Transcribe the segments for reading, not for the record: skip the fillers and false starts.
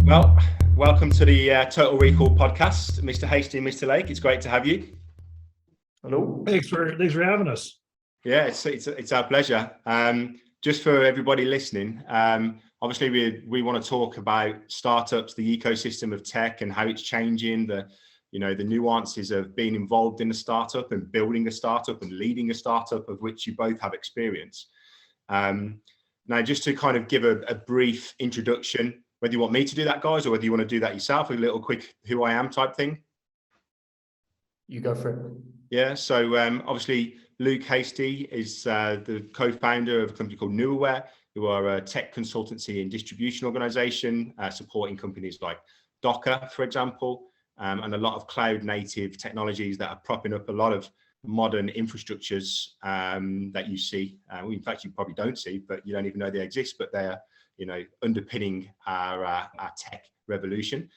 Well, welcome to the Total Recall podcast, Mr. Hasty and Mr. Lake. It's great to have you. Hello. Thanks for having us. Yeah, it's our pleasure. Just for everybody listening, obviously we want to talk about startups, the ecosystem of tech, and how it's changing. The nuances of being involved in a startup and building a startup and leading a startup, of which you both have experience. Now, just to kind of give a brief introduction, whether you want me to do that, guys, or whether you want to do that yourself, a little quick who I am type thing. You go for it. Yeah, so obviously Luke Hasty is the co-founder of a company called Newaware, who are a tech consultancy and distribution organization supporting companies like Docker, for example, and a lot of cloud native technologies that are propping up a lot of modern infrastructures that you see. In fact, you probably don't see, but you don't even know they exist, but they're underpinning our tech revolution.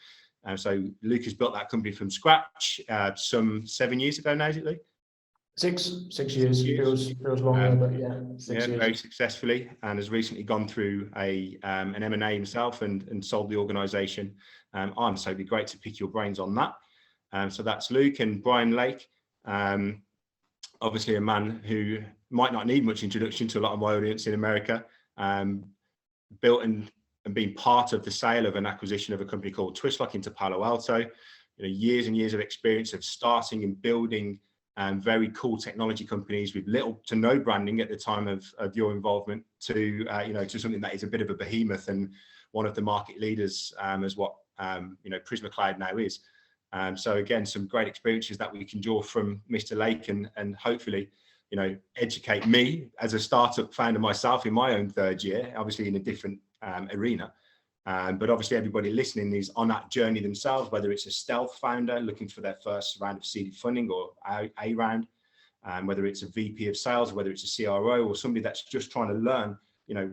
So Luke has built that company from scratch some 7 years ago now, is it, Luke? Six years. Feels longer, but yeah, 6 years. Very successfully, and has recently gone through an M&A himself and sold the organization on. So it'd be great to pick your brains on that. So that's Luke. And Brian Lake, obviously a man who might not need much introduction to a lot of my audience in America, built and been part of the sale of an acquisition of a company called Twistlock into Palo Alto. Years and years of experience of starting and building very cool technology companies with little to no branding at the time of your involvement to something that is a bit of a behemoth and one of the market leaders as what Prisma Cloud now is. So again, some great experiences that we can draw from Mr. Lake and hopefully educate me as a startup founder myself in my own third year, obviously in a different arena. But obviously everybody listening is on that journey themselves, whether it's a stealth founder looking for their first round of seed funding or a round, whether it's a VP of sales, whether it's a CRO or somebody that's just trying to learn,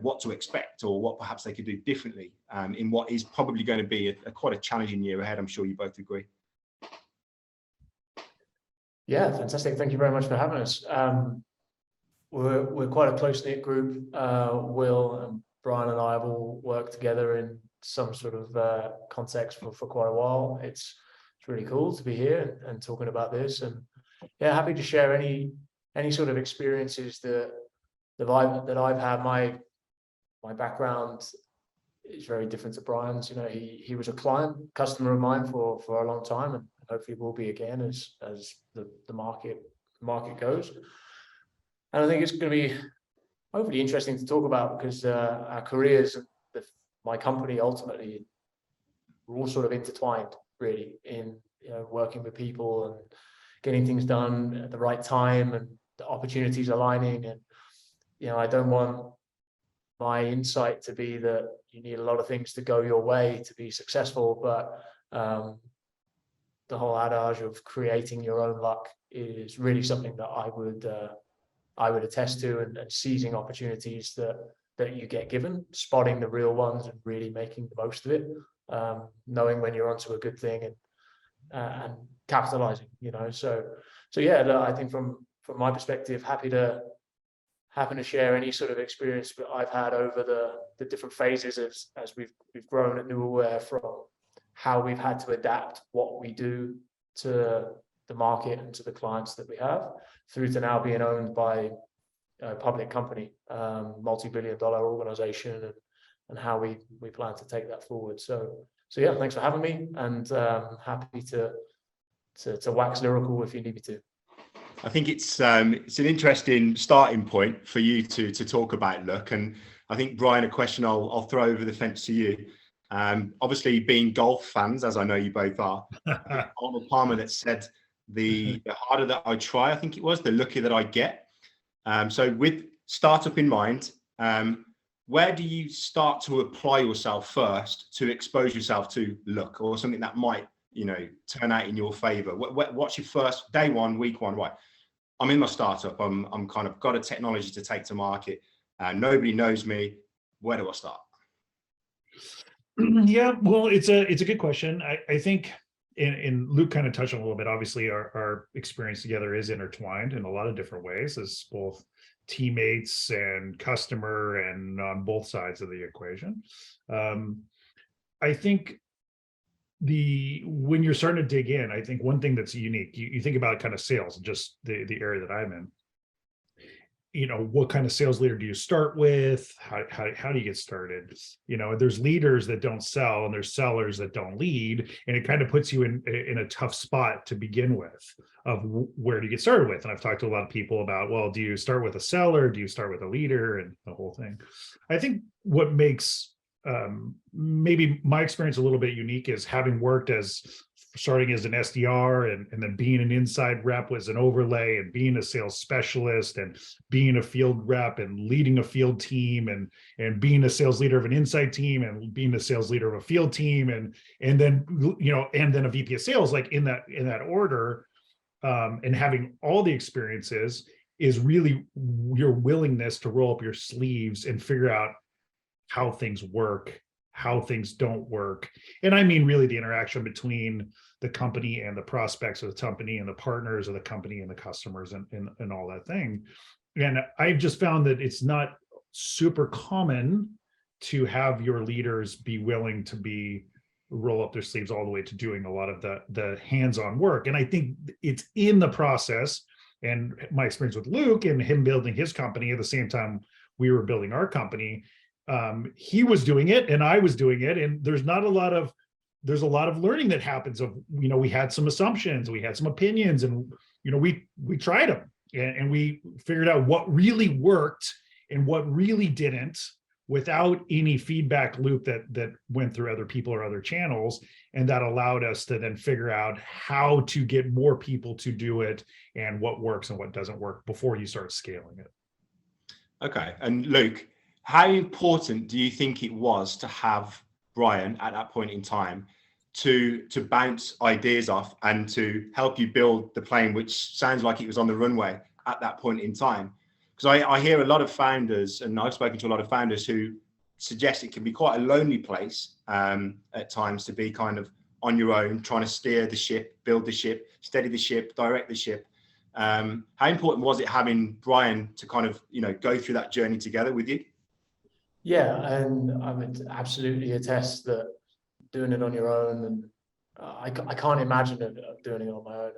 what to expect or what perhaps they could do differently in what is probably going to be quite a challenging year ahead. I'm sure you both agree. Yeah, fantastic. Thank you very much for having us. We're quite a close-knit group. Will and Brian and I have all worked together in some sort of context for quite a while. It's really cool to be here and talking about this. And yeah, happy to share any sort of experiences that I've had. My background is very different to Brian's. He was a customer of mine for a long time, and hopefully will be again as the market goes. And I think it's going to be hopefully interesting to talk about because our careers, my company ultimately, we're all sort of intertwined really in working with people and getting things done at the right time and the opportunities aligning. And I don't want my insight to be that you need a lot of things to go your way to be successful, but the whole adage of creating your own luck is really something that I would attest to, and seizing opportunities that you get given, spotting the real ones and really making the most of it, knowing when you're onto a good thing and capitalizing, So yeah, look, I think from my perspective, happy to share any sort of experience that I've had over the different phases as we've grown at Newaware, from how we've had to adapt what we do to the market and to the clients that we have, through to now being owned by a public company, multi-billion-dollar organization, and how we plan to take that forward. So yeah, thanks for having me, and happy to wax lyrical if you need me to. I think it's an interesting starting point for you to talk about luck. And I think, Brian, a question I'll throw over the fence to you. Obviously, being golf fans, as I know you both are, Arnold Palmer that said, the harder that I try, I think it was, the luckier that I get. So with startup in mind, where do you start to apply yourself first to expose yourself to luck or something that might, turn out in your favor? What's your first day one, week one? Right, I'm in my startup. I'm kind of got a technology to take to market. Nobody knows me. Where do I start? Yeah, well, it's a good question. I think, and Luke kind of touched on a little bit. Obviously, our experience together is intertwined in a lot of different ways as both teammates and customer, and on both sides of the equation. I think when you're starting to dig in, I think one thing that's unique, you think about kind of sales, just the area that I'm in. You know, what kind of sales leader do you start with? How do you get started? You know, there's leaders that don't sell and there's sellers that don't lead, and it kind of puts you in a tough spot to begin with of where do you get started with. And I've talked to a lot of people about, well, do you start with a seller? Do you start with a leader? And the whole thing. I think what makes maybe my experience a little bit unique is having worked starting as an SDR and then being an inside rep was an overlay, and being a sales specialist and being a field rep and leading a field team and being a sales leader of an inside team and being a sales leader of a field team and then, you know, and then a VP of sales, like in that order, and having all the experiences is really your willingness to roll up your sleeves and figure out how things work, how things don't work. And I mean, really the interaction between the company and the prospects of the company and the partners of the company and the customers and all that thing. And I've just found that it's not super common to have your leaders be willing to roll up their sleeves all the way to doing a lot of the hands-on work. And I think it's in the process, and my experience with Luke and him building his company at the same time we were building our company, he was doing it and I was doing it, and there's a lot of learning that happens of, you know, we had some assumptions, we had some opinions, and, you know, we tried them and we figured out what really worked and what really didn't without any feedback loop that went through other people or other channels. And that allowed us to then figure out how to get more people to do it and what works and what doesn't work before you start scaling it. Okay. And Luke, how important do you think it was to have Brian at that point in time to bounce ideas off and to help you build the plane, which sounds like it was on the runway at that point in time? Because I hear a lot of founders, and I've spoken to a lot of founders who suggest it can be quite a lonely place at times to be kind of on your own, trying to steer the ship, build the ship, steady the ship, direct the ship. How important was it having Brian to kind of, you know, go through that journey together with you? Yeah, and I would absolutely attest that doing it on your own, and I can't imagine doing it on my own.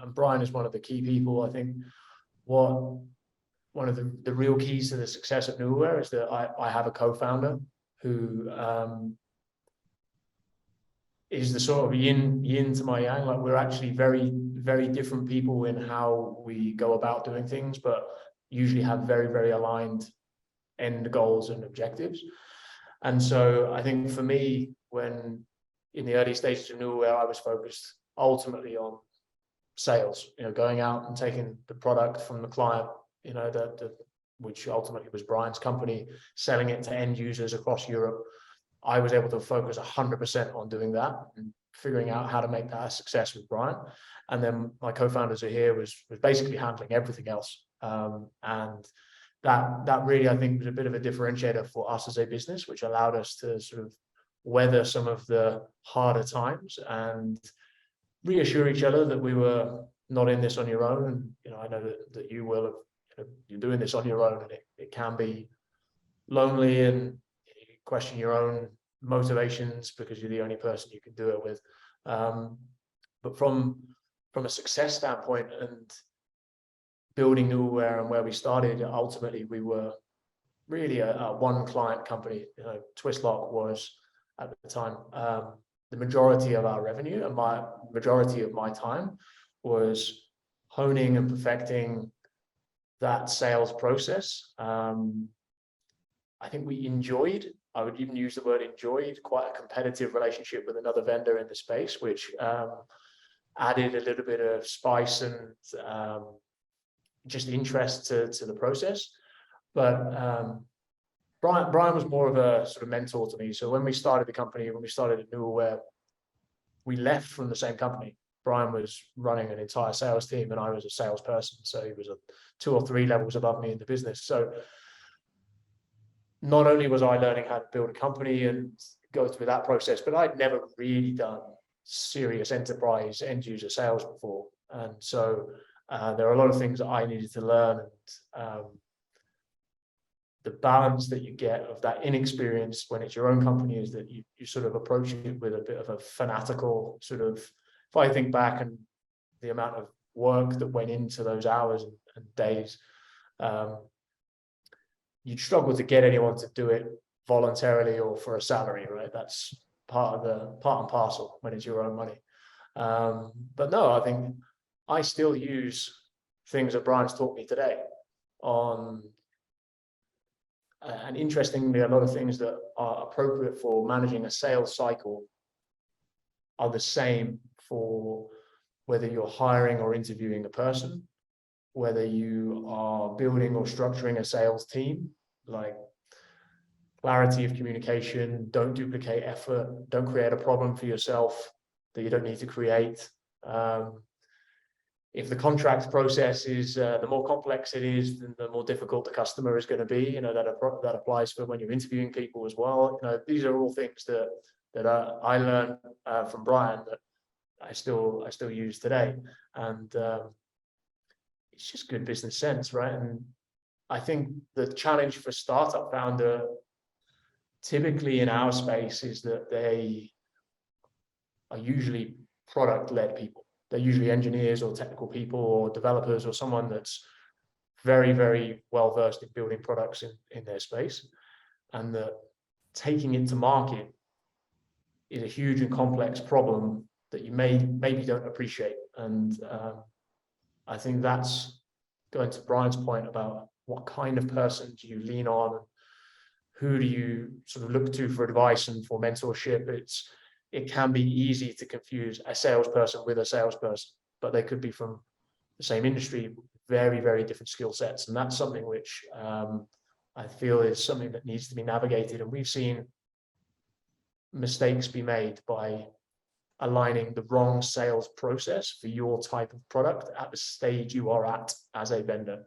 And Brian is one of the key people. I think one of the real keys to the success of Newaware is that I have a co-founder who is the sort of yin to my yang. Like, we're actually very, very different people in how we go about doing things, but usually have very, very aligned end goals and objectives. And so I think for me, when in the early stages of Newaware, I was focused ultimately on sales, you know, going out and taking the product from the client, you know, which ultimately was Brian's company, selling it to end users across Europe. I was able to focus 100% on doing that and figuring out how to make that a success with Brian. And then my co-founders are here was basically handling everything else. And that really, I think, was a bit of a differentiator for us as a business, which allowed us to sort of weather some of the harder times and reassure each other that we were not in this on your own. And, you know, I know that you will, you're doing this on your own, and it can be lonely, and you question your own motivations because you're the only person you can do it with. But from a success standpoint and building Newaware and where we started, ultimately we were really a one client company. You know, Twistlock was at the time the majority of our revenue, and my majority of my time was honing and perfecting that sales process. I think we enjoyed, I would even use the word enjoyed, quite a competitive relationship with another vendor in the space, which added a little bit of spice and just interest to the process. But Brian was more of a sort of mentor to me. So when we started the company, when we started at Newaware, we left from the same company. Brian was running an entire sales team and I was a salesperson. So he was 2 or 3 levels above me in the business. So not only was I learning how to build a company and go through that process, but I'd never really done serious enterprise end user sales before. And so there are a lot of things that I needed to learn. And the balance that you get of that inexperience when it's your own company is that you sort of approach it with a bit of a fanatical sort of, if I think back and the amount of work that went into those hours and days, you'd struggle to get anyone to do it voluntarily or for a salary, right? That's part and parcel when it's your own money. But no, I think I still use things that Brian's taught me today on, and interestingly, a lot of things that are appropriate for managing a sales cycle are the same for whether you're hiring or interviewing a person, whether you are building or structuring a sales team, like clarity of communication, don't duplicate effort, don't create a problem for yourself that you don't need to create. If the contract process is, the more complex it is, then the more difficult the customer is going to be. You know, that applies for when you're interviewing people as well. You know, these are all things that I learned from Brian that I still use today, and it's just good business sense, right? And I think the challenge for startup founder, typically in our space, is that they are usually product-led people. They're usually engineers or technical people or developers or someone that's very, very well versed in building products in their space, and that taking it to market is a huge and complex problem that you maybe don't appreciate. And I think that's going to Brian's point about what kind of person do you lean on, who do you sort of look to for advice and for mentorship. It can be easy to confuse a salesperson with a salesperson, but they could be from the same industry, very, very different skill sets. And that's something which I feel is something that needs to be navigated. And we've seen mistakes be made by aligning the wrong sales process for your type of product at the stage you are at as a vendor.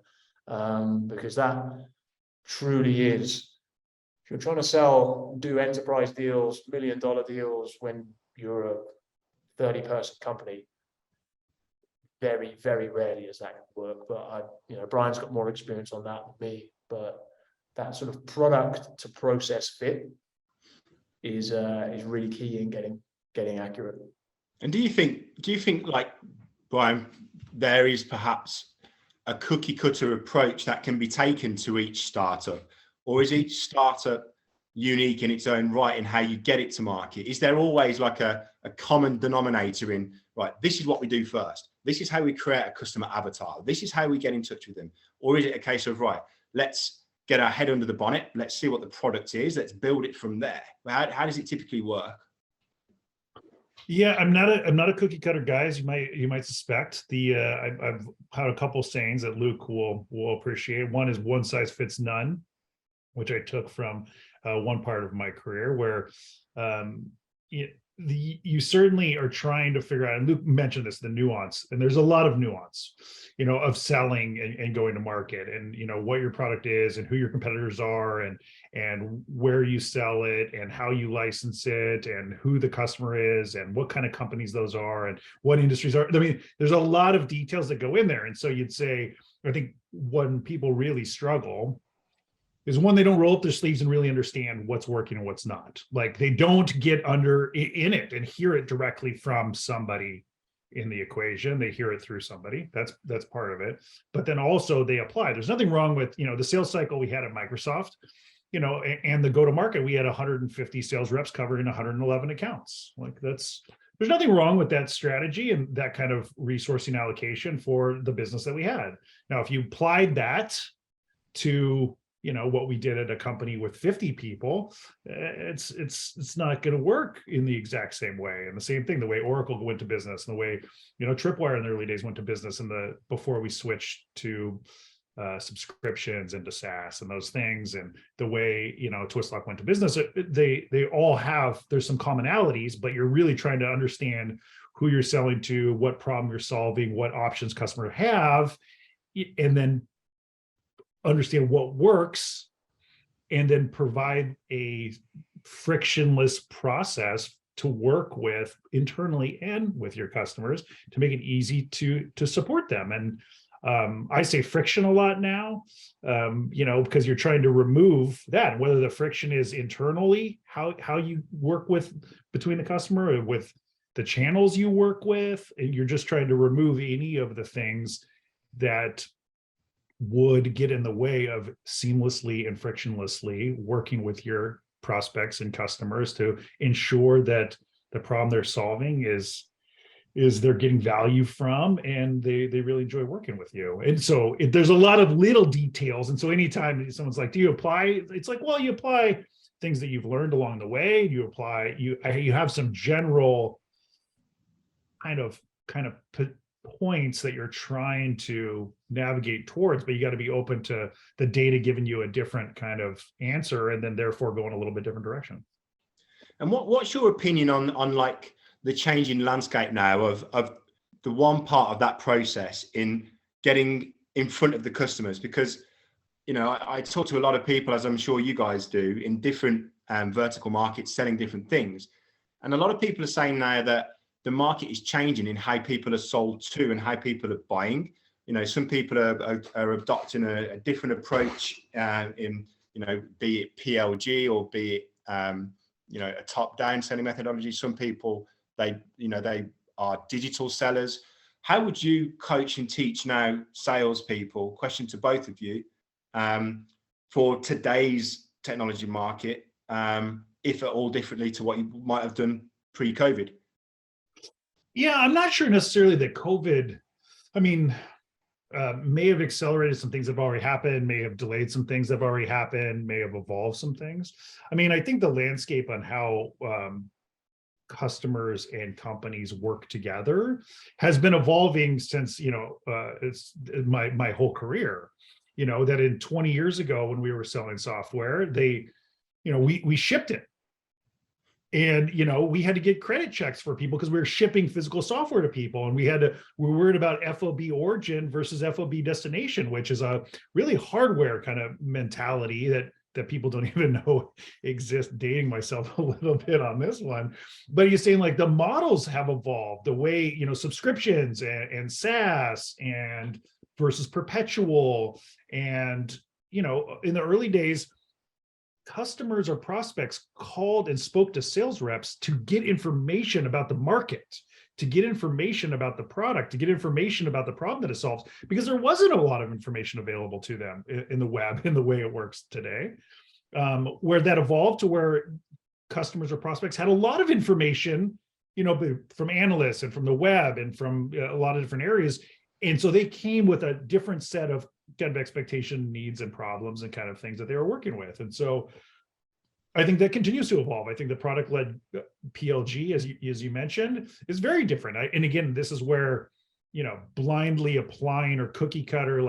Because that truly is, if you're trying to do enterprise deals, $1 million deals when you're a 30-person company, very, very rarely does that work. But Brian's got more experience on that than me. But that sort of product to process fit is really key in getting accurate. And do you think like, Brian, there is perhaps a cookie cutter approach that can be taken to each startup? Or is each startup unique in its own right in how you get it to market? Is there always like a common denominator in, right, this is what we do first. This is how we create a customer avatar. This is how we get in touch with them. Or is it a case of, right, let's get our head under the bonnet. Let's see what the product is. Let's build it from there. How does it typically work? Yeah, I'm not a cookie cutter guy, as you might suspect. I've had a couple sayings that Luke will appreciate. One is one size fits none, which I took from one part of my career, where you certainly are trying to figure out, and Luke mentioned this, the nuance, and there's a lot of nuance, of selling and going to market, and what your product is and who your competitors are, and where you sell it and how you license it and who the customer is and what kind of companies those are and what industries are. I mean, there's a lot of details that go in there. And so you'd say, I think when people really struggle is one, they don't roll up their sleeves and really understand what's working and what's not. Like, they don't get in it and hear it directly from somebody in the equation. They hear it through somebody. That's part of it. But then also they apply. There's nothing wrong with, the sales cycle we had at Microsoft, and the go-to-market, we had 150 sales reps covering 111 accounts. Like, there's nothing wrong with that strategy and that kind of resourcing allocation for the business that we had. Now, if you applied that to what we did at a company with 50 people, it's not going to work in the exact same way. And the same thing, the way Oracle went to business, and the way Tripwire in the early days went to business, before we switched to subscriptions and to SaaS and those things, and the way Twistlock went to business, they all have, there's some commonalities, but you're really trying to understand who you're selling to, what problem you're solving, what options customers have, and then understand what works, and then provide a frictionless process to work with internally and with your customers to make it easy to support them. And I say friction a lot now, because you're trying to remove that, whether the friction is internally, how you work with between the customer or with the channels you work with, and you're just trying to remove any of the things that would get in the way of seamlessly and frictionlessly working with your prospects and customers to ensure that the problem they're solving is they're getting value from, and they really enjoy working with you. And so there's a lot of little details. And so anytime someone's like, do you apply? It's like, well, you apply things that you've learned along the way. You have some general kind of points that you're trying to navigate towards, but you got to be open to the data giving you a different kind of answer, and then therefore going a little bit different direction. And what's your opinion on like the changing landscape now of the one part of that process in getting in front of the customers? Because, I talk to a lot of people, as I'm sure you guys do, in different vertical markets selling different things. And a lot of people are saying now that the market is changing in how people are sold to and how people are buying. Some people are adopting a different approach in, be it PLG or be it, a top-down selling methodology. Some people, they are digital sellers. How would you coach and teach now salespeople, question to both of you, for today's technology market, if at all differently to what you might have done pre-COVID? Yeah, I'm not sure necessarily that COVID, may have accelerated some things that have already happened, may have delayed some things that have already happened, may have evolved some things. I think the landscape on how customers and companies work together has been evolving since, it's my whole career. That in 20 years ago when we were selling software, we shipped it. And, we had to get credit checks for people because we were shipping physical software to people. And we were worried about FOB origin versus FOB destination, which is a really hardware kind of mentality that people don't even know exists. Dating myself a little bit on this one. But you're saying like the models have evolved, the way, subscriptions and SaaS and versus perpetual. And, in the early days, customers or prospects called and spoke to sales reps to get information about the market, to get information about the product, to get information about the problem that it solves, because there wasn't a lot of information available to them in the web in the way it works today. Where that evolved to where customers or prospects had a lot of information, from analysts and from the web and from a lot of different areas. And so they came with a different set of kind of expectation, needs, and problems and kind of things that they were working with. And so I think that continues to evolve. I think the product-led PLG, as you mentioned, is very different. And again, this is where, blindly applying or cookie cutter,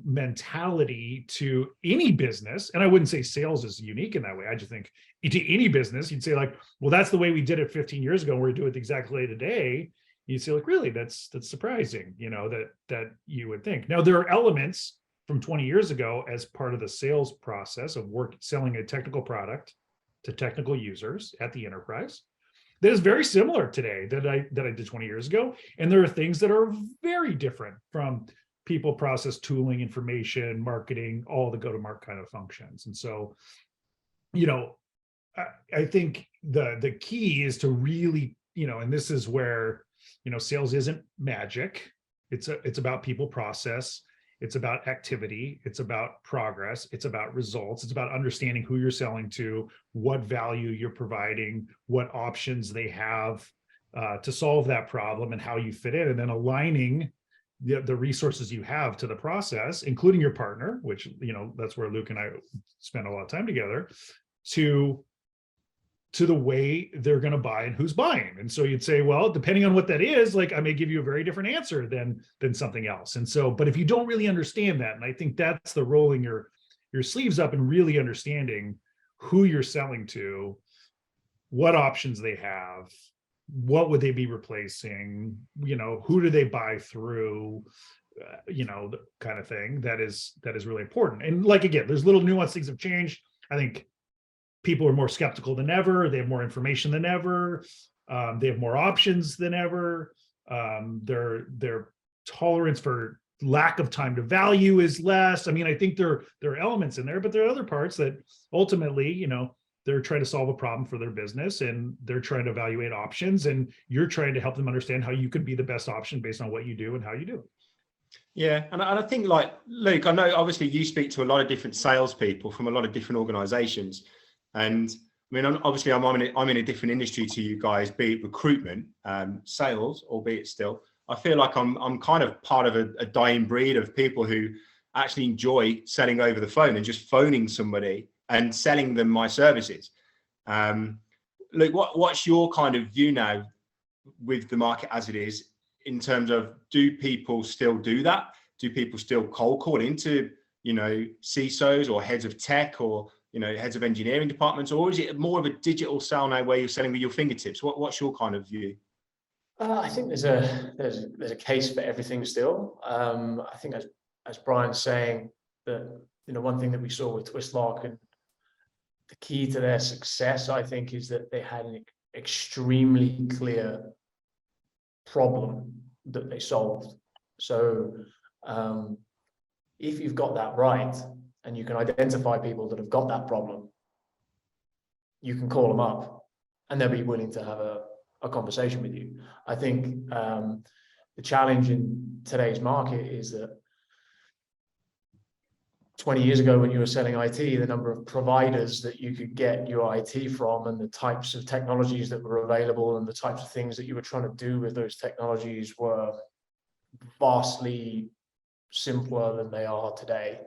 mentality to any business. And I wouldn't say sales is unique in that way. I just think to any business, you'd say like, well, that's the way we did it 15 years ago. And we're doing it exactly today. You say like, really, that's surprising, that you would think. Now, there are elements from 20 years ago as part of the sales process of selling a technical product to technical users at the enterprise that is very similar today that I did 20 years ago. And there are things that are very different from people, process, tooling, information, marketing, all the go-to-market kind of functions. And so, I think the key is to really, and this is where, sales isn't magic. It's about people, process. It's about activity. It's about progress. It's about results. It's about understanding who you're selling to, what value you're providing, what options they have to solve that problem, and how you fit in, and then aligning the resources you have to the process, including your partner, which, that's where Luke and I spend a lot of time together, to the way they're going to buy and who's buying. And so you'd say, well, depending on what that is, like I may give you a very different answer than something else. And so, but if you don't really understand that, and I think that's the rolling your sleeves up and really understanding who you're selling to, what options they have, what would they be replacing, who do they buy through, the kind of thing that is really important. And like, again, there's little nuanced things have changed. I think people are more skeptical than ever. They have more information than ever. They have more options than ever. They're tolerance for lack of time to value is less. I mean, I think there are elements in there, but there are other parts that ultimately, you know, they're trying to solve a problem for their business and they're trying to evaluate options, and you're trying to help them understand how you could be the best option based on what you do and how you do it. Yeah, and I think, like, Luke, I know obviously you speak to a lot of different salespeople from a lot of different organizations, and I mean, obviously I'm in a different industry to you guys, be it recruitment, sales, albeit still. I feel like I'm kind of part of a dying breed of people who actually enjoy selling over the phone and just phoning somebody and selling them my services. Luke, what's your kind of view now with the market as it is, in terms of, do people still do that? Do people still cold call into, you know, CISOs or heads of tech or, you know, heads of engineering departments, or is it more of a digital sell now where you're selling with your fingertips? What's your kind of view? I think there's a case for everything still. I think as Brian's saying, that, you know, one thing that we saw with Twistlock, and the key to their success, I think, is that they had an extremely clear problem that they solved. So if you've got that right and you can identify people that have got that problem, you can call them up and they'll be willing to have a conversation with you. I think the challenge in today's market is that 20 years ago, when you were selling IT, the number of providers that you could get your IT from, and the types of technologies that were available, and the types of things that you were trying to do with those technologies were vastly simpler than they are today.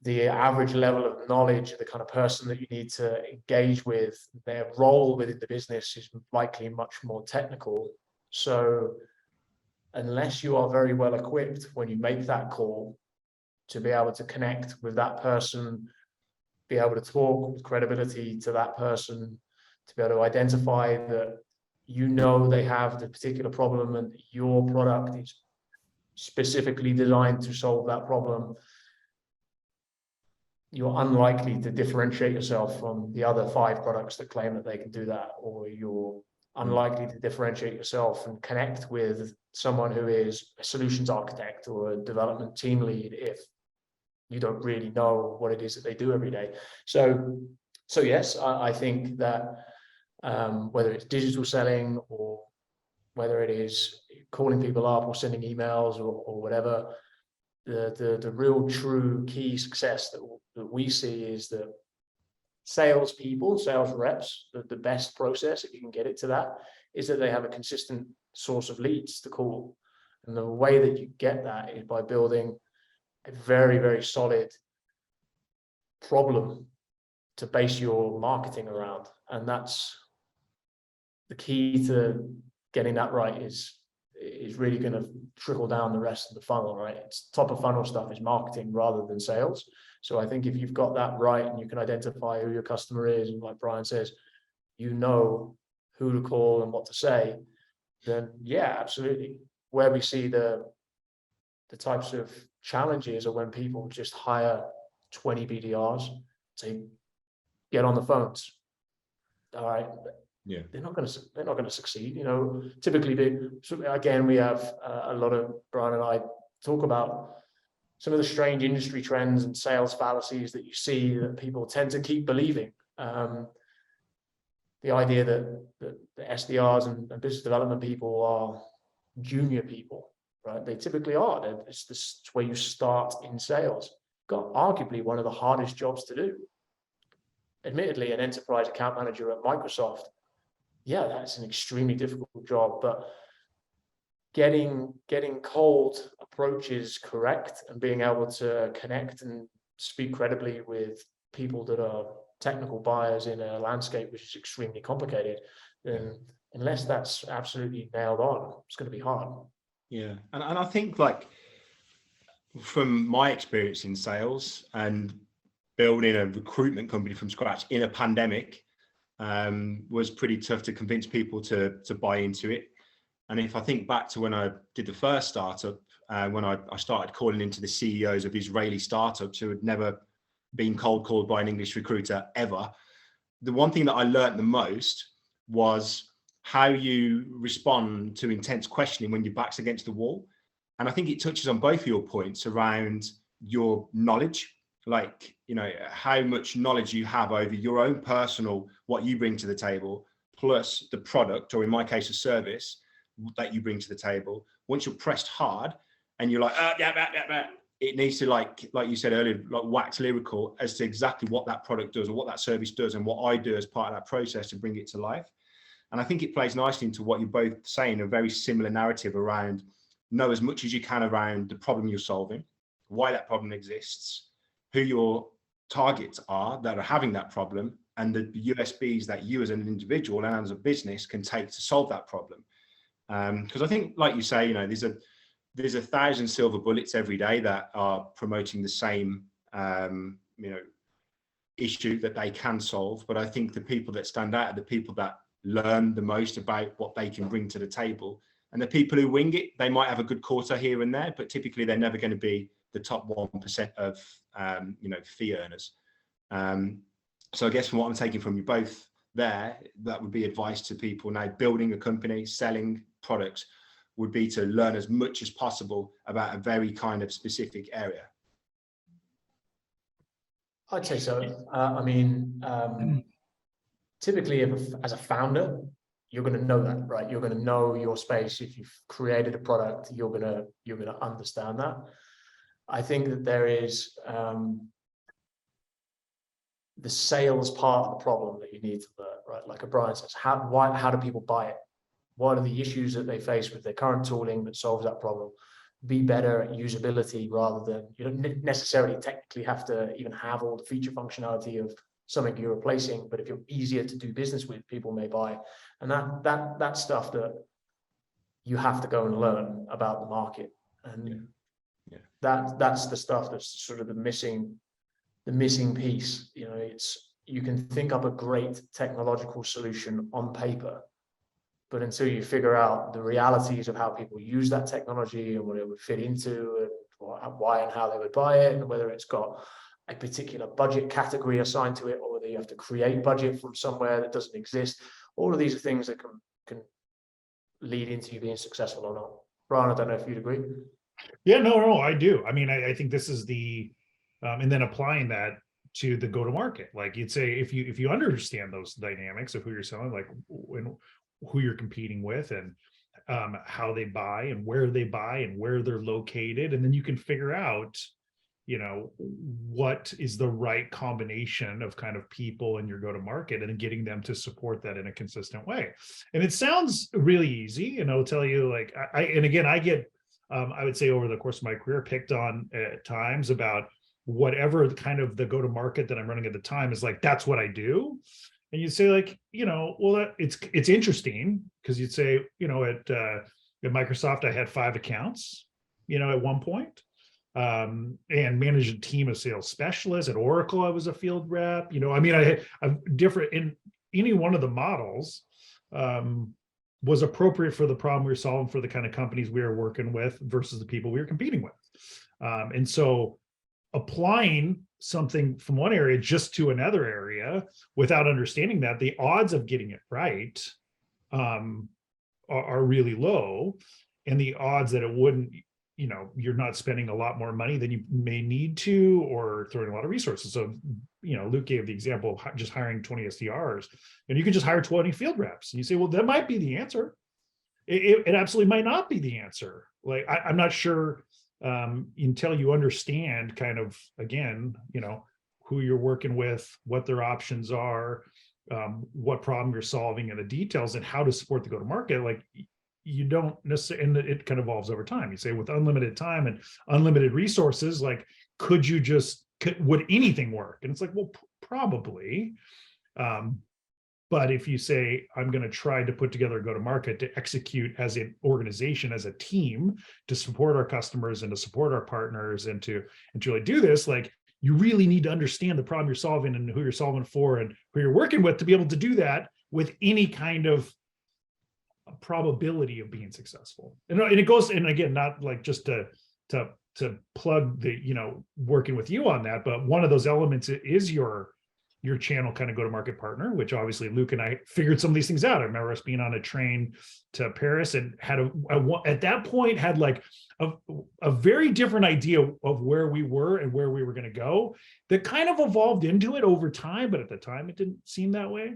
The average level of knowledge, the kind of person that you need to engage with, their role within the business is likely much more technical. So unless you are very well equipped when you make that call to be able to connect with that person, be able to talk with credibility to that person, to be able to identify that, you know, they have the particular problem and your product is specifically designed to solve that problem, you're unlikely to differentiate yourself from the other 5 products that claim that they can do that, or you're unlikely to differentiate yourself and connect with someone who is a solutions architect or a development team lead if you don't really know what it is that they do every day. So yes, I think that whether it's digital selling or whether it is calling people up or sending emails or whatever, the real true key success that we see is that salespeople, sales reps, the best process, if you can get it to that, is that they have a consistent source of leads to call. And the way that you get that is by building a very, very solid problem to base your marketing around. And that's the key to getting that right, is really going to trickle down the rest of the funnel, right? It's top of funnel stuff is marketing rather than sales. So I think if you've got that right and you can identify who your customer is, and like Brian says, you know who to call and what to say, then yeah, absolutely. Where we see the types of challenges are when people just hire 20 BDRs to get on the phones. All right. Yeah. They're not going to succeed. You know, typically again, we have a lot of, Brian and I talk about some of the strange industry trends and sales fallacies that you see that people tend to keep believing. The idea that the SDRs and business development people are junior people, right? They typically are. It's where you start in sales. Got arguably one of the hardest jobs to do. Admittedly, an enterprise account manager at Microsoft, yeah, that's an extremely difficult job, but getting cold approaches correct and being able to connect and speak credibly with people that are technical buyers in a landscape which is extremely complicated, then unless that's absolutely nailed on, it's going to be hard. Yeah, and I think, like, from my experience in sales and building a recruitment company from scratch in a pandemic, was pretty tough to convince people to buy into it. And if I think back to when I did the first startup, when I started calling into the CEOs of Israeli startups who had never been cold called by an English recruiter ever, the one thing that I learned the most was how you respond to intense questioning when your back's against the wall. And I think it touches on both of your points around your knowledge, like, you know, how much knowledge you have over your own personal, what you bring to the table, plus the product, or in my case, a service that you bring to the table. Once you're pressed hard and you're like, it needs to, like you said earlier, like wax lyrical as to exactly what that product does or what that service does and what I do as part of that process to bring it to life. And I think it plays nicely into what you're both saying, a very similar narrative around know as much as you can around the problem you're solving, why that problem exists, who your targets are that are having that problem, and the USBs that you as an individual and as a business can take to solve that problem. Because I think, like you say, you know, there's 1,000 silver bullets every day that are promoting the same, you know, issue that they can solve. But I think the people that stand out are the people that learn the most about what they can bring to the table. And the people who wing it, they might have a good quarter here and there, but typically they're never going to be the top 1% of, you know, fee earners. So I guess from what I'm taking from you both there, that would be advice to people now building a company, selling products, would be to learn as much as possible about a very kind of specific area. I'd say so. I mean, typically as a founder, you're going to know that, right? You're going to know your space. If you've created a product, you're going to understand that. I think that there is the sales part of the problem that you need to learn, right? Like Brian says, how do people buy it? What are the issues that they face with their current tooling that solves that problem? Be better at usability rather than, you don't necessarily technically have to even have all the feature functionality of something you're replacing, but if you're easier to do business with, people may buy. And that's stuff that you have to go and learn about the market. And that's the stuff that's sort of the missing piece. You know, you can think up a great technological solution on paper, but until you figure out the realities of how people use that technology and what it would fit into and why and how they would buy it, and whether it's got a particular budget category assigned to it, or whether you have to create budget from somewhere that doesn't exist, all of these are things that can lead into you being successful or not. Brian, I don't know if you'd agree. Yeah, no, I do. I mean, I think this is the, and then applying that to the go-to-market. Like you'd say, if you understand those dynamics of who you're selling, like who you're competing with, and how they buy and where they're located, and then you can figure out, you know, what is the right combination of kind of people in your go-to-market, and then getting them to support that in a consistent way. And it sounds really easy, and I'll tell you, like, I get, I would say over the course of my career, picked on at times about whatever kind of the go-to-market that I'm running at the time is like, that's what I do. And you'd say, like, you know, well, it's interesting, because you'd say, you know, at Microsoft, I had 5 accounts, you know, at one point, and managed a team of sales specialists. At Oracle, I was a field rep. You know, I mean, I'm different in any one of the models. Was appropriate for the problem we were solving for the kind of companies we were working with versus the people we were competing with. And so applying something from one area just to another area without understanding that, the odds of getting it right are really low. And the odds that it wouldn't, you know, you're not spending a lot more money than you may need to, or throwing a lot of resources. So, you know, Luke gave the example of just hiring 20 SDRs, and you could just hire 20 field reps. And you say, well, that might be the answer. It absolutely might not be the answer. Like, I'm not sure until you understand kind of, again, you know, who you're working with, what their options are, what problem you're solving, and the details, and how to support the go-to-market. Like, you don't necessarily, and it kind of evolves over time. You say, with unlimited time and unlimited resources, like, would anything work? And it's like, well, probably. But if you say, I'm going to try to put together a go-to-market to execute as an organization, as a team, to support our customers and to support our partners, and to really do this, like, you really need to understand the problem you're solving and who you're solving for and who you're working with to be able to do that with any kind of probability of being successful. And it goes, and again, not like just to plug the, you know, working with you on that, but one of those elements is your your channel kind of go-to-market partner, which obviously Luke and I figured some of these things out. I remember us being on a train to Paris and had at that point had like a very different idea of where we were and where we were going to go that kind of evolved into it over time, but at the time it didn't seem that way.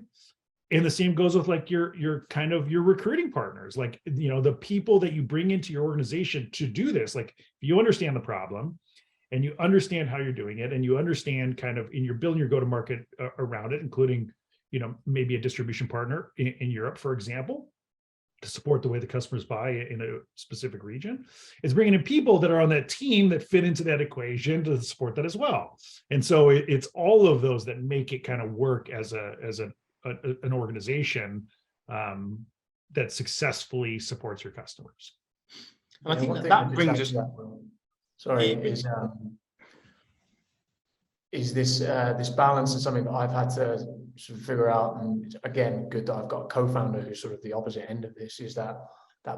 And the same goes with like your recruiting partners, like, you know, the people that you bring into your organization to do this. Like, if you understand the problem and you understand how you're doing it, and you understand kind of in your building your go-to-market around it, including, you know, maybe a distribution partner in Europe, for example, to support the way the customers buy in a specific region, is bringing in people that are on that team that fit into that equation to support that as well. And so it's all of those that make it kind of work as an organization that successfully supports your customers. And I think that brings us. Sorry, is this this balance is something that I've had to sort of figure out, and again, good that I've got a co-founder who's sort of the opposite end of this, is that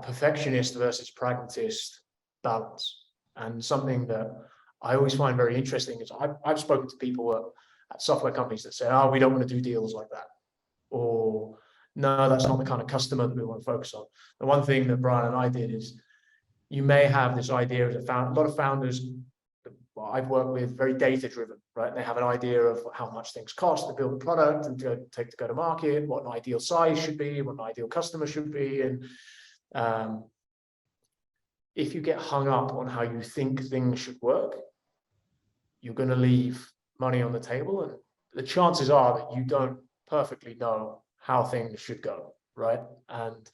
perfectionist versus pragmatist balance. And something that I always find very interesting is I've spoken to people at software companies that say, oh, we don't want to do deals like that, or no, that's not the kind of customer that we want to focus on. The one thing that Brian and I did is, you may have this idea as a lot of founders I've worked with, very data driven, right? And they have an idea of how much things cost to build a product and to go to market, what an ideal size should be, what an ideal customer should be. And if you get hung up on how you think things should work, you're going to leave money on the table. And the chances are that you don't perfectly know how things should go, right? And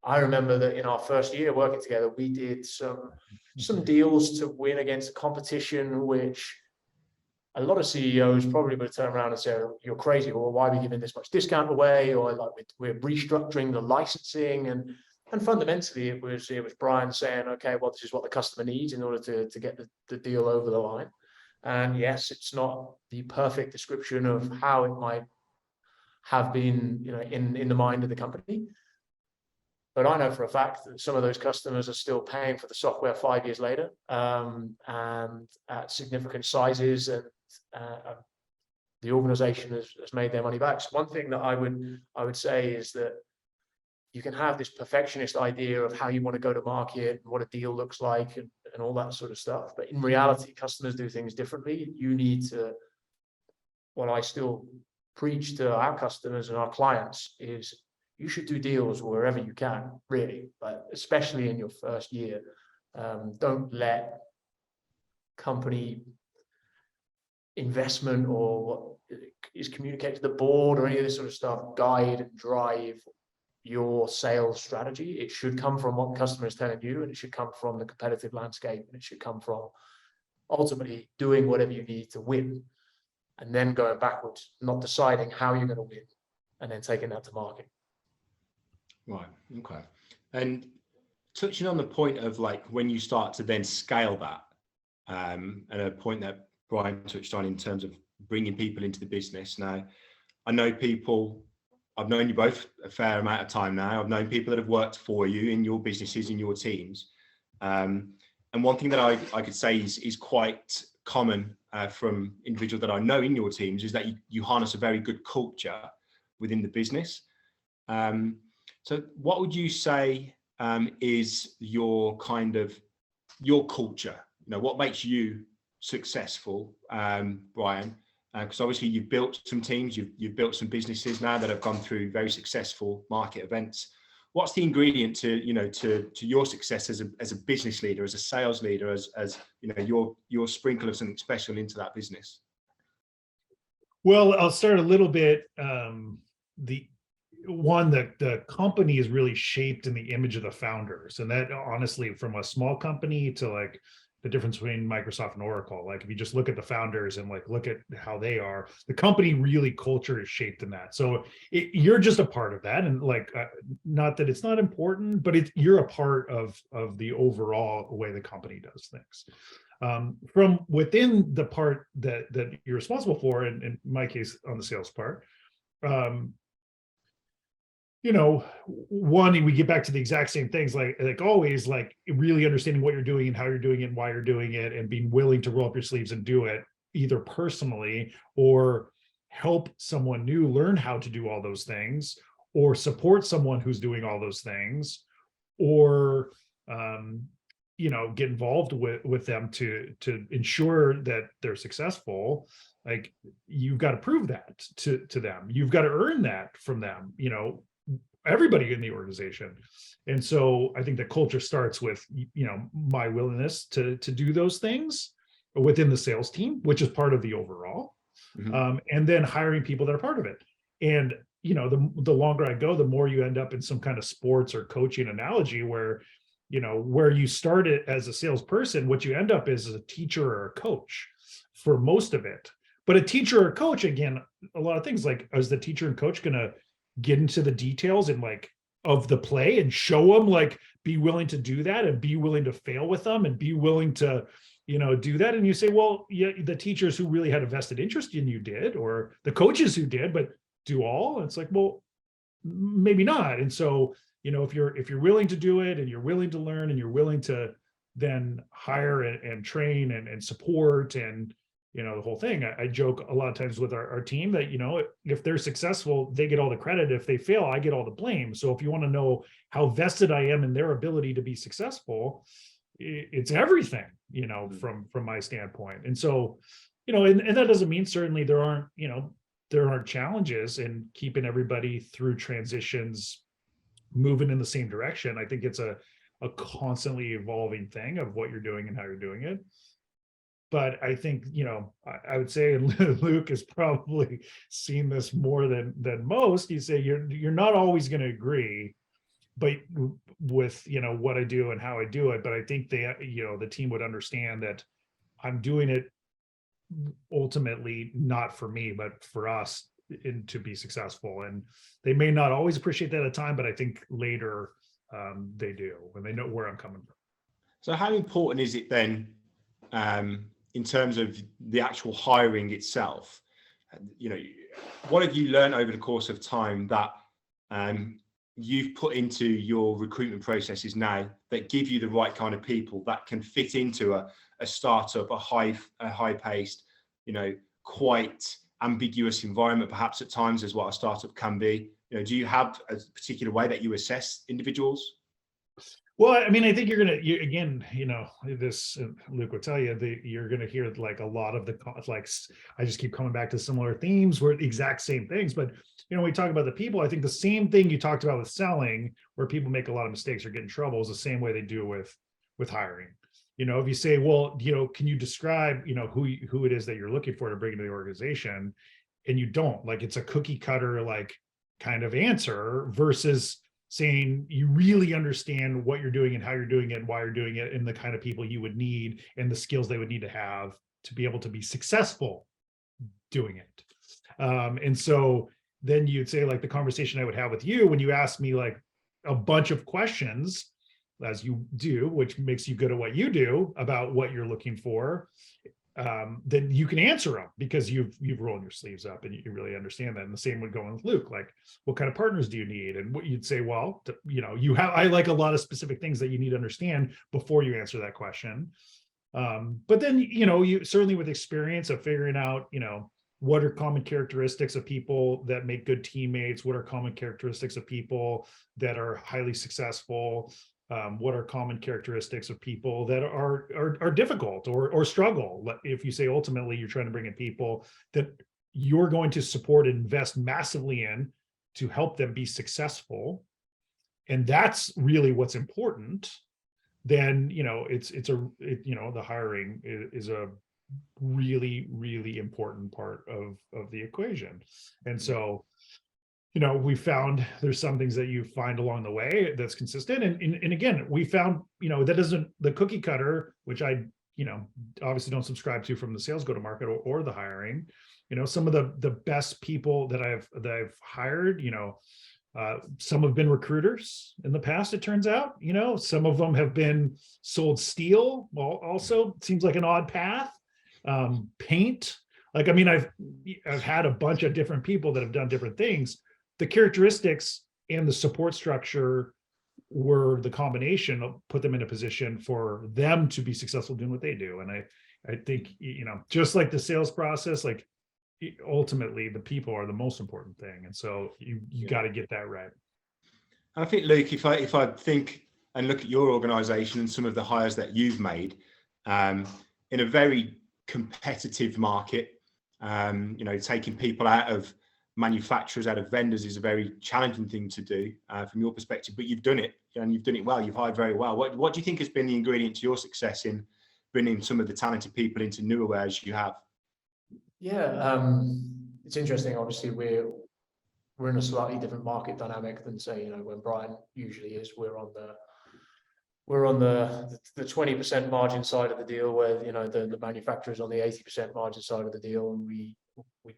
I remember that in our first year working together, we did some deals to win against a competition, which a lot of CEOs probably would turn around and say, you're crazy, or why are we giving this much discount away? Or like we're restructuring the licensing. And fundamentally it was Brian saying, okay, well, this is what the customer needs in order to get the deal over the line. And yes, it's not the perfect description of how it might have been, you know, in the mind of the company. But I know for a fact that some of those customers are still paying for the software 5 years later, and at significant sizes, and the organization has made their money back. So one thing that I would say is that you can have this perfectionist idea of how you want to go to market and what a deal looks like and all that sort of stuff. But in reality, customers do things differently. You need to, what I still preach to our customers and our clients is, you should do deals wherever you can, really, but especially in your first year. Don't let company investment or what is communicated to the board or any of this sort of stuff guide and drive your sales strategy. It should come from what the customer is telling you, and it should come from the competitive landscape, and it should come from ultimately doing whatever you need to win, and then going backwards, not deciding how you're going to win, and then taking that to market. Right. Okay. And touching on the point of like when you start to then scale that, and a point that Brian touched on in terms of bringing people into the business. Now, I know people, I've known you both a fair amount of time now. I've known people that have worked for you in your businesses, in your teams. And one thing that I could say is quite common from individuals that I know in your teams is that you harness a very good culture within the business. So what would you say is your culture? You know, what makes you successful, Brian? Because obviously you've built some teams, you've built some businesses now that have gone through very successful market events. What's the ingredient to your success as a business leader, as a sales leader, as you know, your sprinkle of something special into that business? Well, I'll start a little bit. The company is really shaped in the image of the founders, and that honestly, from a small company to like the difference between Microsoft and Oracle, like if you just look at the founders and like look at how they are, the company really culture is shaped in that. So you're just a part of that, and like not that it's not important, but you're a part of the overall way the company does things. From within the part that you're responsible for, and in my case on the sales part, you know, one, we get back to the exact same things, like always, like really understanding what you're doing and how you're doing it and why you're doing it, and being willing to roll up your sleeves and do it, either personally or help someone new learn how to do all those things, or support someone who's doing all those things, or get involved with them to ensure that they're successful. Like, you've got to prove that to them. You've got to earn that from them, everybody in the organization. And so I think that culture starts with, my willingness to do those things within the sales team, which is part of the overall, and then hiring people that are part of it. And, the longer I go, the more you end up in some kind of sports or coaching analogy where, where you started as a salesperson, what you end up is a teacher or a coach for most of it. But a teacher or coach, again, a lot of things, like, is the teacher and coach going to get into the details and of the play and show them, be willing to do that and be willing to fail with them and be willing to, do that? And you say, well, yeah, the teachers who really had a vested interest in you did, or the coaches who did, but do all? And it's like, well, maybe not. And so, if you're willing to do it and you're willing to learn and you're willing to then hire and train and support and, the whole thing. I joke a lot of times with our team that, if they're successful, they get all the credit. If they fail, I get all the blame. So if you want to know how vested I am in their ability to be successful, it's everything, from my standpoint. And so, and that doesn't mean certainly there aren't challenges in keeping everybody through transitions, moving in the same direction. I think it's a constantly evolving thing of what you're doing and how you're doing it. But I think, I would say, and Luke has probably seen this more than most, you say you're not always going to agree, but with, what I do and how I do it. But I think the team would understand that I'm doing it ultimately not for me, but for us to be successful. And they may not always appreciate that at the time, but I think later they do, when they know where I'm coming from. So how important is it then, in terms of the actual hiring itself? What have you learned over the course of time that you've put into your recruitment processes now that give you the right kind of people that can fit into a startup, a high-paced, quite ambiguous environment, perhaps at times, as what a startup can be? Do you have a particular way that you assess individuals? Well, I mean, I think again, this, Luke will tell you that you're going to hear a lot of I just keep coming back to similar themes where the exact same things. But, when we talk about the people, I think the same thing you talked about with selling, where people make a lot of mistakes or get in trouble, is the same way they do with hiring. If you say, well, can you describe, who it is that you're looking for to bring into the organization, and you don't, it's a cookie cutter, kind of answer, versus saying you really understand what you're doing and how you're doing it and why you're doing it and the kind of people you would need and the skills they would need to have to be able to be successful doing it. And so then you'd say, the conversation I would have with you when you ask me a bunch of questions, as you do, which makes you good at what you do about what you're looking for, then you can answer them because you've rolled your sleeves up and you really understand that. And the same would go on with Luke, what kind of partners do you need? And what you'd say, well, I like a lot of specific things that you need to understand before you answer that question. But then, you certainly, with experience of figuring out, what are common characteristics of people that make good teammates? What are common characteristics of people that are highly successful? What are common characteristics of people that are difficult or struggle? If you say ultimately you're trying to bring in people that you're going to support and invest massively in to help them be successful, and that's really what's important, then the hiring is a really, really important part of the equation. And so we found there's some things that you find along the way that's consistent. And again, we found, that isn't the cookie cutter, which I, obviously don't subscribe to from the sales go-to-market or the hiring. Some of the best people that I've hired, some have been recruiters in the past, it turns out, some of them have been sold steel. Well, also seems like an odd path. Paint. I've had a bunch of different people that have done different things. The characteristics and the support structure were the combination of put them in a position for them to be successful doing what they do. And I think, just like the sales process, ultimately the people are the most important thing. And so you got to get that right. I think, Luke, if I think and look at your organization and some of the hires that you've made, in a very competitive market, taking people out of manufacturers, out of vendors is a very challenging thing to do from your perspective, but you've done it and you've done it well. You've hired very well. What do you think has been the ingredient to your success in bringing some of the talented people into newer wares you have? Yeah, it's interesting. Obviously, we're in a slightly different market dynamic than, say, when Brian usually is. We're on the 20% margin side of the deal, where the manufacturer's on the 80% margin side of the deal, and we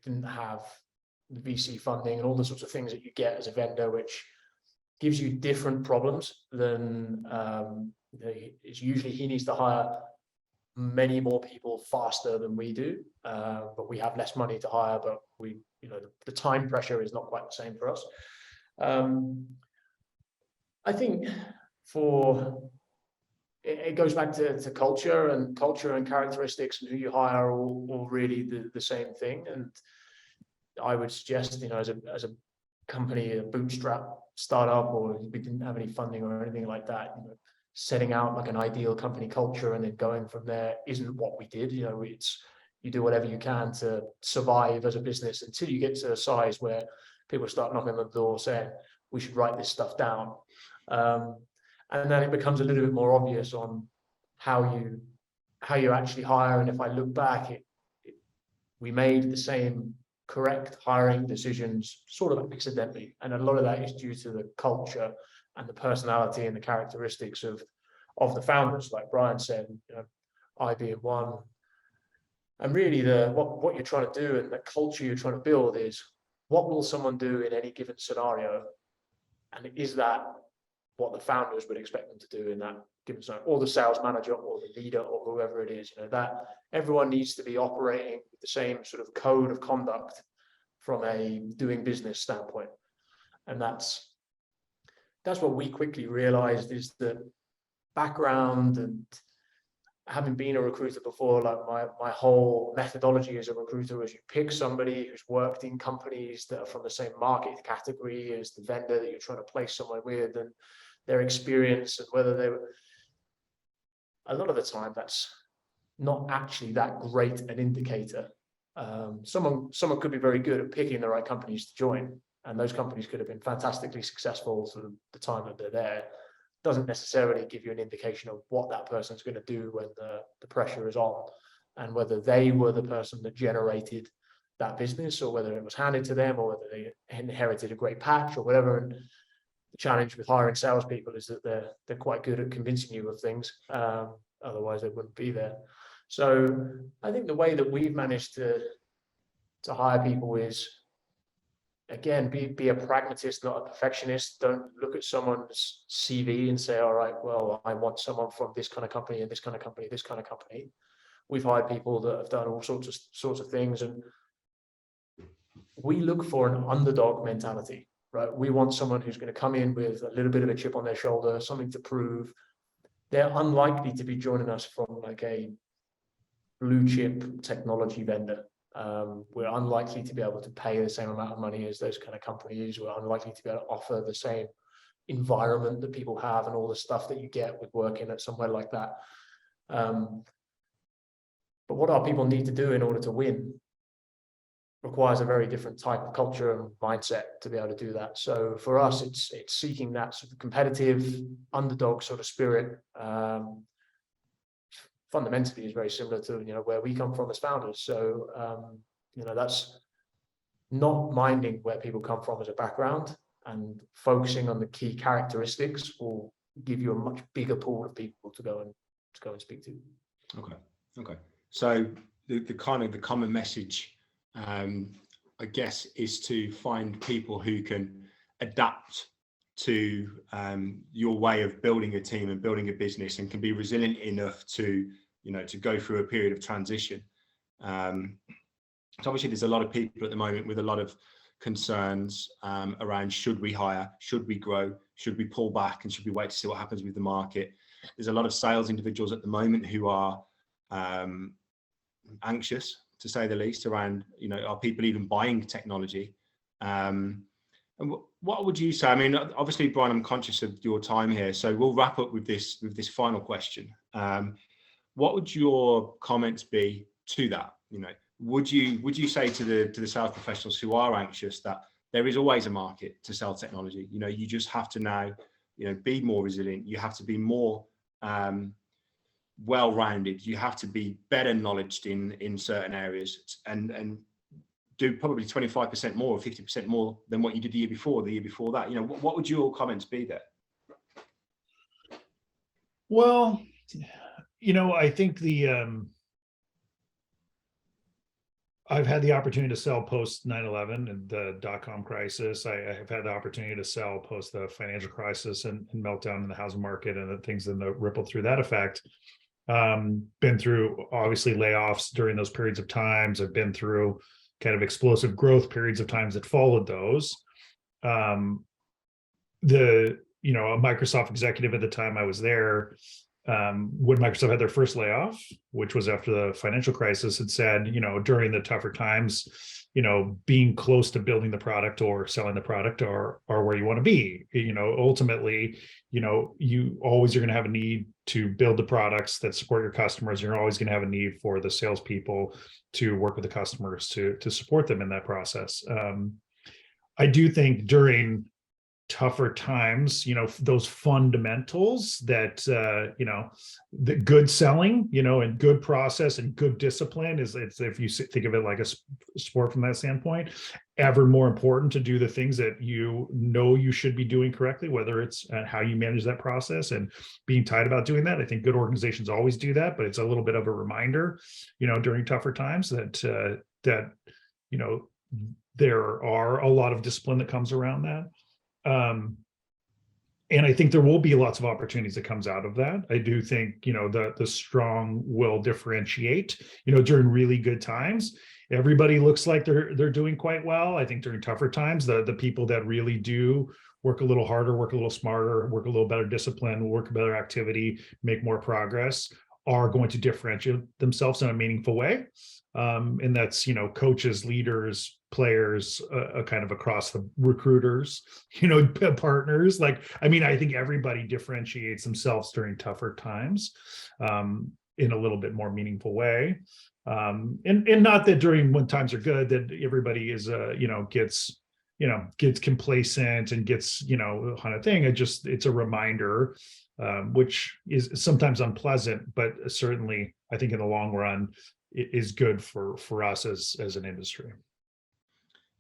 didn't have the VC funding and all the sorts of things that you get as a vendor, which gives you different problems than it's usually he needs to hire many more people faster than we do, but we have less money to hire, but the time pressure is not quite the same for us. I think it goes back to culture and characteristics, and who you hire are all really the same thing. And I would suggest, as a company, a bootstrap startup, or we didn't have any funding or anything like that, setting out like an ideal company culture and then going from there isn't what we did. You do whatever you can to survive as a business until you get to a size where people start knocking on the door saying, we should write this stuff down. And then it becomes a little bit more obvious on how you actually hire. And if I look back, we made the same correct hiring decisions sort of accidentally. And a lot of that is due to the culture and the personality and the characteristics of the founders. Like Brian said, I being one. And really what you're trying to do and the culture you're trying to build is, what will someone do in any given scenario? And is that what the founders would expect them to do in that given scenario, or the sales manager or the leader or whoever it is? That everyone needs to be operating with the same sort of code of conduct from a doing business standpoint. And that's what we quickly realized, is that background, and having been a recruiter before, like my whole methodology as a recruiter is you pick somebody who's worked in companies that are from the same market category as the vendor that you're trying to place someone with, and their experience, and whether they were, a lot of the time that's not actually that great an indicator. Someone could be very good at picking the right companies to join, and those companies could have been fantastically successful sort of the time that they're there. Doesn't necessarily give you an indication of what that person's going to do when the pressure is on, and whether they were the person that generated that business, or whether it was handed to them, or whether they inherited a great patch or whatever. And the challenge with hiring salespeople is that they're quite good at convincing you of things. Otherwise they wouldn't be there. So I think the way that we've managed to hire people is, again, be a pragmatist, not a perfectionist. Don't look at someone's CV and say, all right, well, I want someone from this kind of company and this kind of company, this kind of company. We've hired people that have done all sorts of things, and we look for an underdog mentality, right? We want someone who's going to come in with a little bit of a chip on their shoulder, something to prove. They're unlikely to be joining us from like a blue chip technology vendor. We're unlikely to be able to pay the same amount of money as those kind of companies. We're unlikely to be able to offer the same environment that people have and all the stuff that you get with working at somewhere like that. But what our people need to do in order to win requires a very different type of culture and mindset to be able to do that. So for us, it's seeking that sort of competitive underdog sort of spirit. Fundamentally is very similar to where we come from as founders. So that's not minding where people come from as a background, and focusing on the key characteristics will give you a much bigger pool of people to go and speak to. Okay. So the common message, I guess, is to find people who can adapt to your way of building a team and building a business, and can be resilient enough to go through a period of transition. So obviously there's a lot of people at the moment with a lot of concerns around, should we hire, should we grow, should we pull back, and should we wait to see what happens with the market. There's a lot of sales individuals at the moment who are anxious to say the least, around, are people even buying technology? And what would you say? I mean, obviously, Brian, I'm conscious of your time here, so we'll wrap up with this final question. What would your comments be to that? Would you say to the sales professionals who are anxious that there is always a market to sell technology? You just have to now, be more resilient. You have to be more well-rounded. You have to be better knowledged in certain areas, and do probably 25% more or 50% more than what you did the year before that. What would your comments be there? Well, I think I've had the opportunity to sell post 9/11 and the dot-com crisis. I have had the opportunity to sell post the financial crisis and meltdown in the housing market and the things that rippled through that effect. Been through obviously layoffs during those periods of times. I've been through kind of explosive growth periods of times that followed those. A Microsoft executive at the time I was there, when Microsoft had their first layoff, which was after the financial crisis, had said, during the tougher times, being close to building the product or selling the product are where you want to be. Ultimately, you always are going to have a need to build the products that support your customers. You're always going to have a need for the salespeople to work with the customers to support them in that process. I do think during tougher times, those fundamentals that, the good selling, and good process and good discipline it's if you think of it like a sport from that standpoint, ever more important to do the things that you should be doing correctly, whether it's how you manage that process and being tight about doing that. I think good organizations always do that, but it's a little bit of a reminder, during tougher times that there are a lot of discipline that comes around that. And I think there will be lots of opportunities that comes out of that. I do think, the strong will differentiate, during really good times. Everybody looks like they're doing quite well. I think during tougher times, the people that really do work a little harder, work a little smarter, work a little better discipline, work a better activity, make more progress, are going to differentiate themselves in a meaningful way. And that's, coaches, leaders, players, kind of across the recruiters, partners. I think everybody differentiates themselves during tougher times in a little bit more meaningful way. And not that during when times are good, that everybody is, gets complacent and gets, kind of thing. It's a reminder, which is sometimes unpleasant, but certainly I think in the long run, it is good for us as an industry.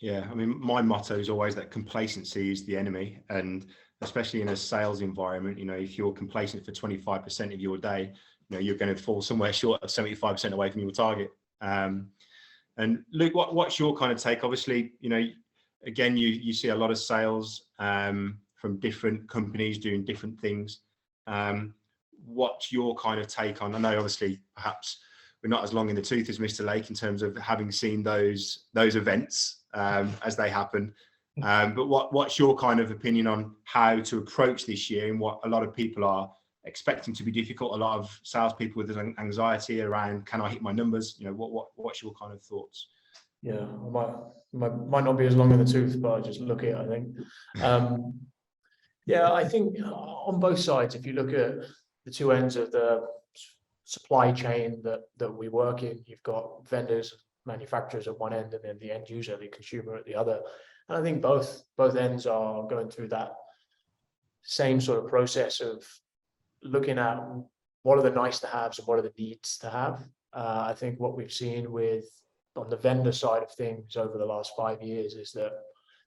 Yeah, my motto is always that complacency is the enemy, and especially in a sales environment, if you're complacent for 25% of your day, you're going to fall somewhere short of 75% away from your target. And Luke, what's your kind of take? Obviously, again, you see a lot of sales from different companies doing different things. What's your kind of take on? I know obviously perhaps we're not as long in the tooth as Mr. Lake in terms of having seen those events as they happen. But what's your kind of opinion on how to approach this year and what a lot of people are expecting to be difficult? A lot of salespeople with anxiety around, can I hit my numbers? What's your kind of thoughts? Yeah, I might not be as long in the tooth, but I just look at it, I think. Yeah, I think on both sides, if you look at the two ends of the supply chain that we work in, you've got vendors, manufacturers at one end, and then the end user, the consumer at the other. And I think both ends are going through that same sort of process of looking at what are the nice to haves and what are the needs to have. I think what we've seen on the vendor side of things over the last 5 years is that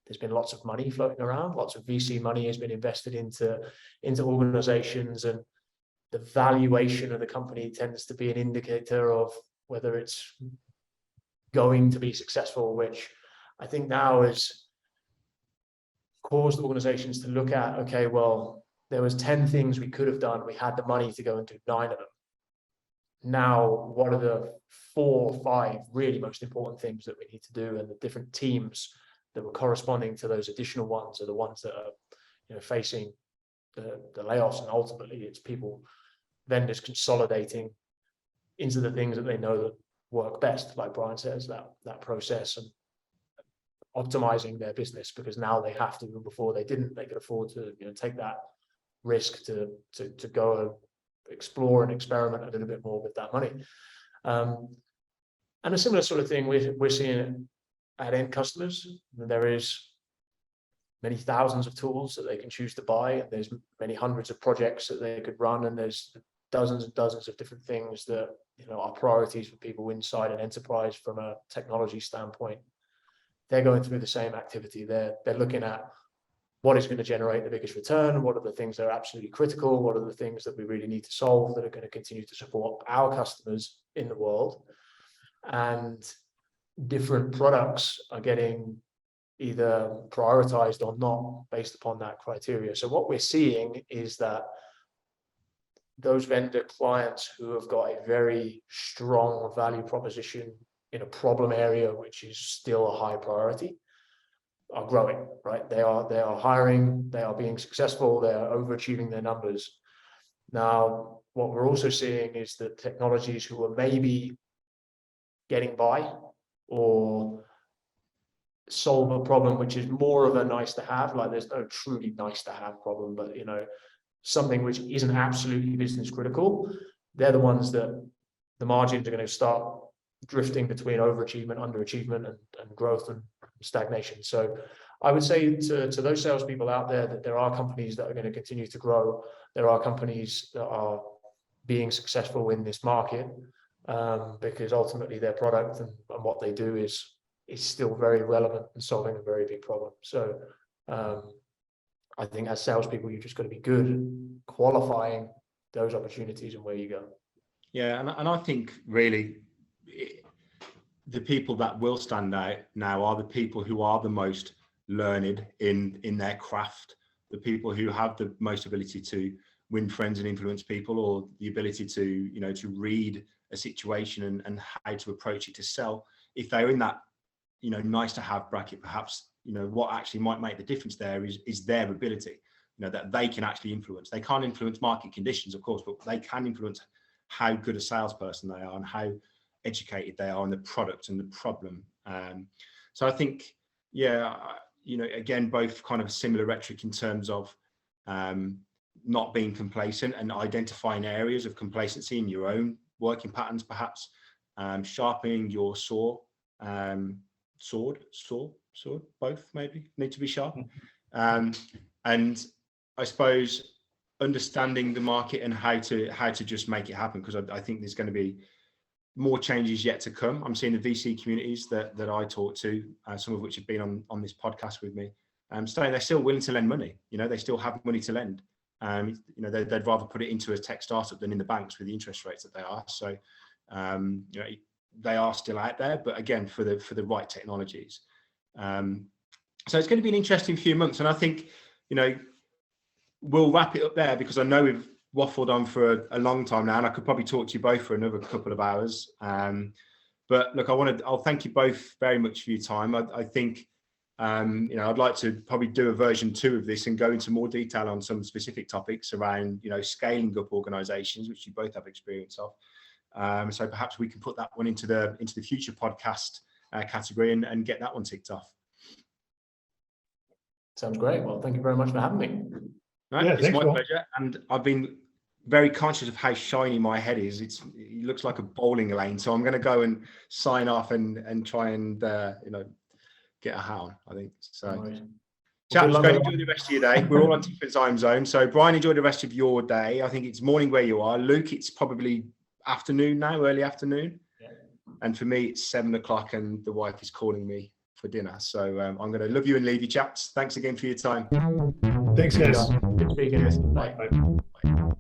there's been lots of money floating around, lots of VC money has been invested into organizations, and the valuation of the company tends to be an indicator of whether it's going to be successful, which I think now has caused organizations to look at, okay, well, there was 10 things we could have done. We had the money to go and do 9 of them. Now, what are the 4 or 5 really most important things that we need to do? And the different teams that were corresponding to those additional ones are the ones that are, facing the layoffs. And ultimately, it's vendors consolidating into the things that they know that work best, like Brian says, that process and optimizing their business, because now they have to, and before they didn't. They could afford to, you know, take that risk to go and explore and experiment a little bit more with that money. And a similar sort of thing we're seeing at end customers. There is many thousands of tools that they can choose to buy, and there's many hundreds of projects that they could run, and there's dozens and dozens of different things that, you know, are priorities for people inside an enterprise from a technology standpoint. They're going through the same activity. They're looking at what is going to generate the biggest return, what are the things that are absolutely critical, what are the things that we really need to solve that are going to continue to support our customers in the world. And different products are getting either prioritized or not based upon that criteria. So what we're seeing is that those vendor clients who have got a very strong value proposition in a problem area, which is still a high priority, are growing, right? They are hiring, they are being successful, they are overachieving their numbers. Now, what we're also seeing is that technologies who are maybe getting by or solve a problem which is more of a nice to have, like there's no truly nice to have problem, but, you know, something which isn't absolutely business critical, they're the ones that the margins are going to start drifting between overachievement, underachievement, and growth and stagnation. So I would say to those salespeople out there that there are companies that are going to continue to grow. There are companies that are being successful in this market, because ultimately their product and what they do is still very relevant and solving a very big problem. So I think as salespeople, you've just got to be good at qualifying those opportunities and where you go. Yeah, and I think really the people that will stand out now are the people who are the most learned in their craft, the people who have the most ability to win friends and influence people, or the ability to, you know, to read a situation and how to approach it to sell. If they're in that, you know, nice to have bracket, perhaps, you know, what actually might make the difference there is their ability, you know, that they can actually influence. They can't influence market conditions, of course, but they can influence how good a salesperson they are and how educated they are on the product and the problem. So I think, yeah, you know, again, both kind of similar rhetoric in terms of not being complacent and identifying areas of complacency in your own working patterns, perhaps sharpening your sword, both maybe need to be sharp. And I suppose understanding the market and how to just make it happen, because I think there's going to be more changes yet to come. I'm seeing the VC communities that I talk to, some of which have been on this podcast with me, saying they're still willing to lend money. You know, they still have money to lend. You know, they'd rather put it into a tech startup than in the banks with the interest rates that they are. So, you know, they are still out there, but again, for the right technologies. So it's going to be an interesting few months, and I think, you know, we'll wrap it up there because I know we've waffled on for a long time now, and I could probably talk to you both for another couple of hours. But look, I'll thank you both very much for your time. I think, you know, I'd like to probably do a version 2 of this and go into more detail on some specific topics around, you know, scaling up organizations, which you both have experience of. So perhaps we can put that one into the future podcast category and get that one ticked off. Sounds great. Well, thank you very much for having me. Right, Yeah, it's thanks, my Will. pleasure. And I've been very conscious of how shiny my head is. It looks like a bowling lane. So I'm going to go and sign off and try and, you know, get a hat on, I think. So, chaps, go enjoy the rest of your day. We're all on different time zones. So, Brian, enjoy the rest of your day. I think it's morning where you are. Luke, it's probably afternoon now, early afternoon. Yeah. And for me, it's 7 o'clock and the wife is calling me for dinner. So I'm going to love you and leave you, chaps. Thanks again for your time. Thanks, guys. Good speaking. Bye. Bye.